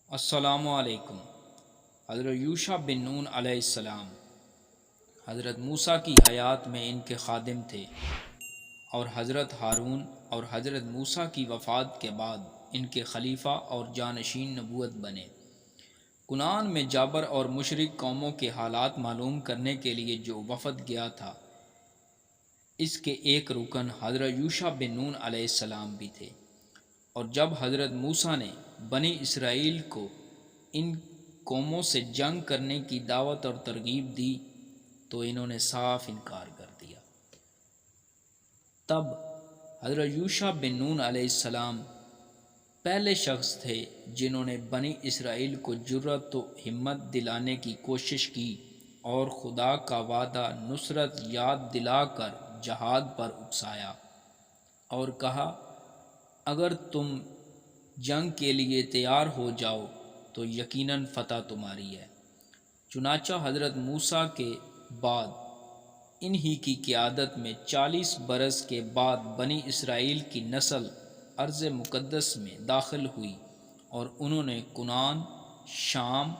السلام علیکم۔ حضرت یوشع بن نون علیہ السلام حضرت موسیٰ کی حیات میں ان کے خادم تھے، اور حضرت ہارون اور حضرت موسیٰ کی وفات کے بعد ان کے خلیفہ اور جانشین نبوت بنے۔ کنعان میں جابر اور مشرک قوموں کے حالات معلوم کرنے کے لیے جو وفد گیا تھا، اس کے ایک رکن حضرت یوشع بن نون علیہ السلام بھی تھے، اور جب حضرت موسیٰ نے بنی اسرائیل کو ان قوموں سے جنگ کرنے کی دعوت اور ترغیب دی تو انہوں نے صاف انکار کر دیا۔ تب حضرت یوشع بن نون علیہ السلام پہلے شخص تھے جنہوں نے بنی اسرائیل کو جرأت و ہمت دلانے کی کوشش کی اور خدا کا وعدہ نصرت یاد دلا کر جہاد پر اکسایا اور کہا، اگر تم جنگ کے لیے تیار ہو جاؤ تو یقیناً فتح تمہاری ہے۔ چنانچہ حضرت موسیٰ کے بعد انہی کی قیادت میں 40 برس کے بعد بنی اسرائیل کی نسل ارض مقدس میں داخل ہوئی، اور انہوں نے کنعان، شام،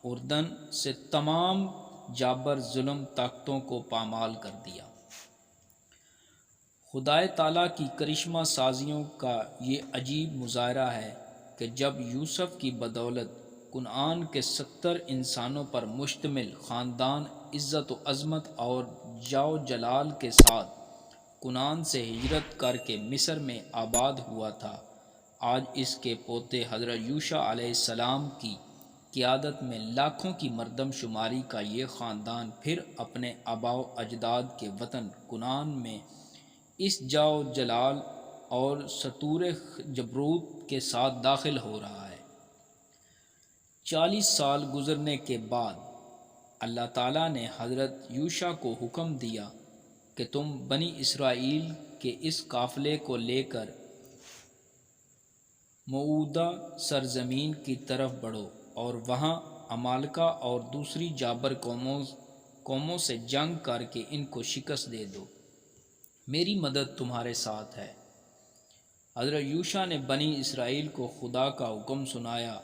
اردن سے تمام جابر ظلم طاقتوں کو پامال کر دیا۔ خدائے تعالیٰ کی کرشمہ سازیوں کا یہ عجیب مظاہرہ ہے کہ جب یوسف کی بدولت کنعان کے 70 انسانوں پر مشتمل خاندان عزت و عظمت اور جاو جلال کے ساتھ کنعان سے ہجرت کر کے مصر میں آباد ہوا تھا، آج اس کے پوتے حضرت یوشع علیہ السلام کی قیادت میں لاکھوں کی مردم شماری کا یہ خاندان پھر اپنے آباء و اجداد کے وطن کنعان میں اس جاو جلال اور سطور جبروت کے ساتھ داخل ہو رہا ہے۔ 40 سال گزرنے کے بعد اللہ تعالیٰ نے حضرت یوشع کو حکم دیا کہ تم بنی اسرائیل کے اس قافلے کو لے کر موعودہ سرزمین کی طرف بڑھو اور وہاں عمالقہ اور دوسری جابر قوموں سے جنگ کر کے ان کو شکست دے دو، میری مدد تمہارے ساتھ ہے۔ حضرت یوشع نے بنی اسرائیل کو خدا کا حکم سنایا،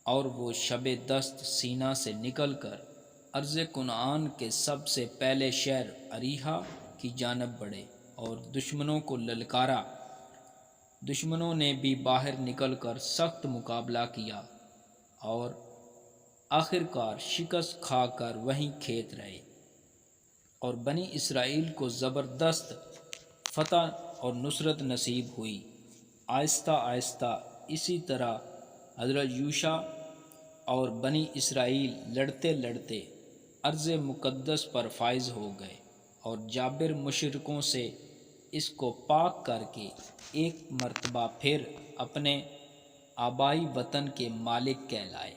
اور وہ شب دست سینا سے نکل کر ارض کنعان کے سب سے پہلے شہر اریحا کی جانب بڑھے اور دشمنوں کو للکارا۔ دشمنوں نے بھی باہر نکل کر سخت مقابلہ کیا اور آخرکار شکست کھا کر وہیں کھیت رہے، اور بنی اسرائیل کو زبردست فتح اور نصرت نصیب ہوئی۔ آہستہ آہستہ اسی طرح حضرت یوشع اور بنی اسرائیل لڑتے لڑتے ارض مقدس پر فائز ہو گئے، اور جابر مشرکوں سے اس کو پاک کر کے ایک مرتبہ پھر اپنے آبائی وطن کے مالک کہلائے۔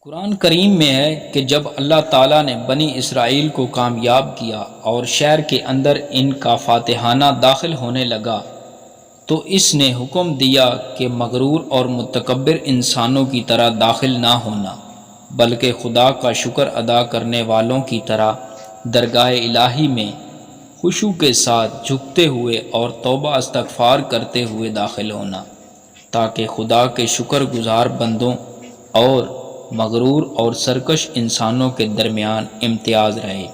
قرآن کریم میں ہے کہ جب اللہ تعالیٰ نے بنی اسرائیل کو کامیاب کیا اور شہر کے اندر ان کا فاتحانہ داخل ہونے لگا تو اس نے حکم دیا کہ مغرور اور متکبر انسانوں کی طرح داخل نہ ہونا، بلکہ خدا کا شکر ادا کرنے والوں کی طرح درگاہ الہی میں خشوع کے ساتھ جھکتے ہوئے اور توبہ استغفار کرتے ہوئے داخل ہونا، تاکہ خدا کے شکر گزار بندوں اور مغرور اور سرکش انسانوں کے درمیان امتیاز رہے۔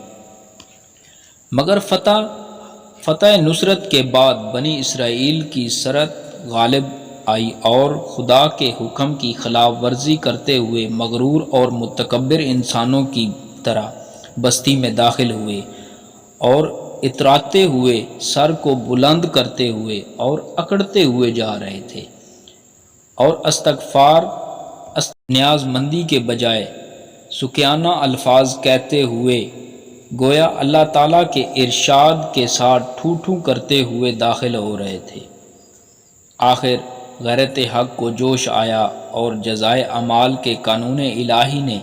مگر فتح نصرت کے بعد بنی اسرائیل کی سرحد غالب آئی اور خدا کے حکم کی خلاف ورزی کرتے ہوئے مغرور اور متکبر انسانوں کی طرح بستی میں داخل ہوئے، اور اتراتے ہوئے سر کو بلند کرتے ہوئے اور اکڑتے ہوئے جا رہے تھے، اور نیاز مندی کے بجائے سکیانہ الفاظ کہتے ہوئے گویا اللہ تعالیٰ کے ارشاد کے ساتھ ٹھو ٹھو کرتے ہوئے داخل ہو رہے تھے۔ آخر غیرت حق کو جوش آیا اور جزائے اعمال کے قانون الہی نے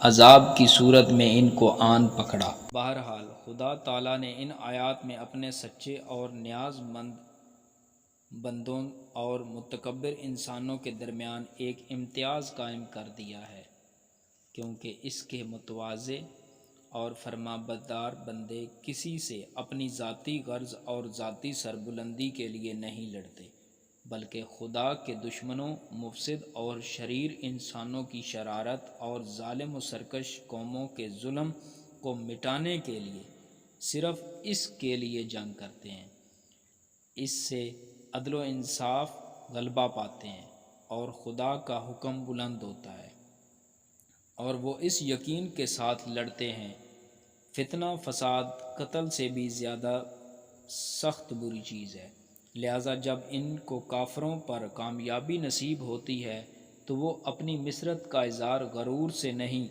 عذاب کی صورت میں ان کو آن پکڑا۔ بہرحال خدا تعالیٰ نے ان آیات میں اپنے سچے اور نیاز مند بندوں اور متکبر انسانوں کے درمیان ایک امتیاز قائم کر دیا ہے، کیونکہ اس کے متواضع اور فرمانبردار بندے کسی سے اپنی ذاتی غرض اور ذاتی سربلندی کے لیے نہیں لڑتے، بلکہ خدا کے دشمنوں، مفسد اور شریر انسانوں کی شرارت اور ظالم و سرکش قوموں کے ظلم کو مٹانے کے لیے، صرف اس کے لیے جنگ کرتے ہیں۔ اس سے عدل و انصاف غلبہ پاتے ہیں اور خدا کا حکم بلند ہوتا ہے، اور وہ اس یقین کے ساتھ لڑتے ہیں فتنہ فساد قتل سے بھی زیادہ سخت بری چیز ہے۔ لہٰذا جب ان کو کافروں پر کامیابی نصیب ہوتی ہے تو وہ اپنی مسرت کا اظہار غرور سے نہیں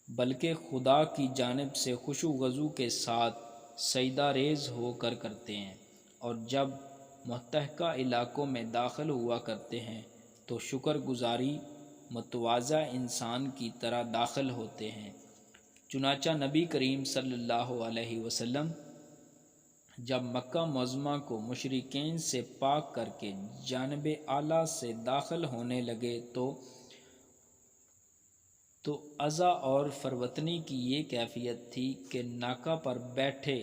بلکہ خدا کی جانب سے خشوع و خضوع کے ساتھ سجدہ ریز ہو کر کرتے ہیں، اور جب متحقہ علاقوں میں داخل ہوا کرتے ہیں تو شکر گزاری متواضع انسان کی طرح داخل ہوتے ہیں۔ چنانچہ نبی کریم صلی اللہ علیہ وسلم جب مکہ معظمہ کو مشرکین سے پاک کر کے جانب اعلیٰ سے داخل ہونے لگے تو عزا اور فروتنی کی یہ کیفیت تھی کہ ناکہ پر بیٹھے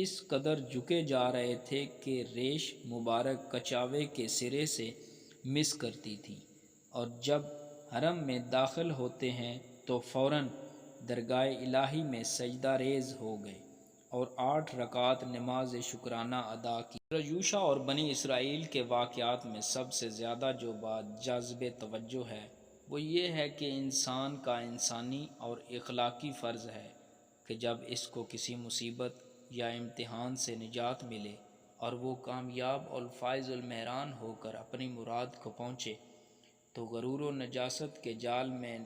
اس قدر جھکے جا رہے تھے کہ ریش مبارک کچاوے کے سرے سے مس کرتی تھی، اور جب حرم میں داخل ہوتے ہیں تو فوراً درگاہ الہی میں سجدہ ریز ہو گئے اور 8 رکعت نماز شکرانہ ادا کی۔ یوشع اور بنی اسرائیل کے واقعات میں سب سے زیادہ جو بات جاذب توجہ ہے وہ یہ ہے کہ انسان کا انسانی اور اخلاقی فرض ہے کہ جب اس کو کسی مصیبت یا امتحان سے نجات ملے اور وہ کامیاب اور فائز المہران ہو کر اپنی مراد کو پہنچے تو غرور و نجاست کے جال میں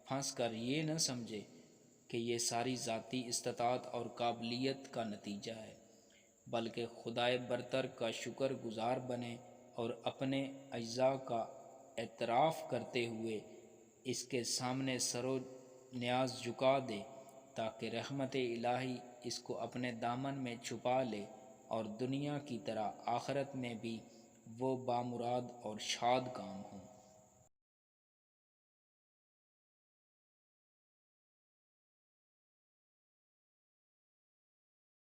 پھنس کر یہ نہ سمجھے کہ یہ ساری ذاتی استطاعت اور قابلیت کا نتیجہ ہے، بلکہ خدائے برتر کا شکر گزار بنے اور اپنے اجزاء کا اعتراف کرتے ہوئے اس کے سامنے سر و نیاز جھکا دے تاکہ رحمت الہی اس کو اپنے دامن میں چھپا لے اور دنیا کی طرح آخرت میں بھی وہ بامراد اور شاد کام ہوں۔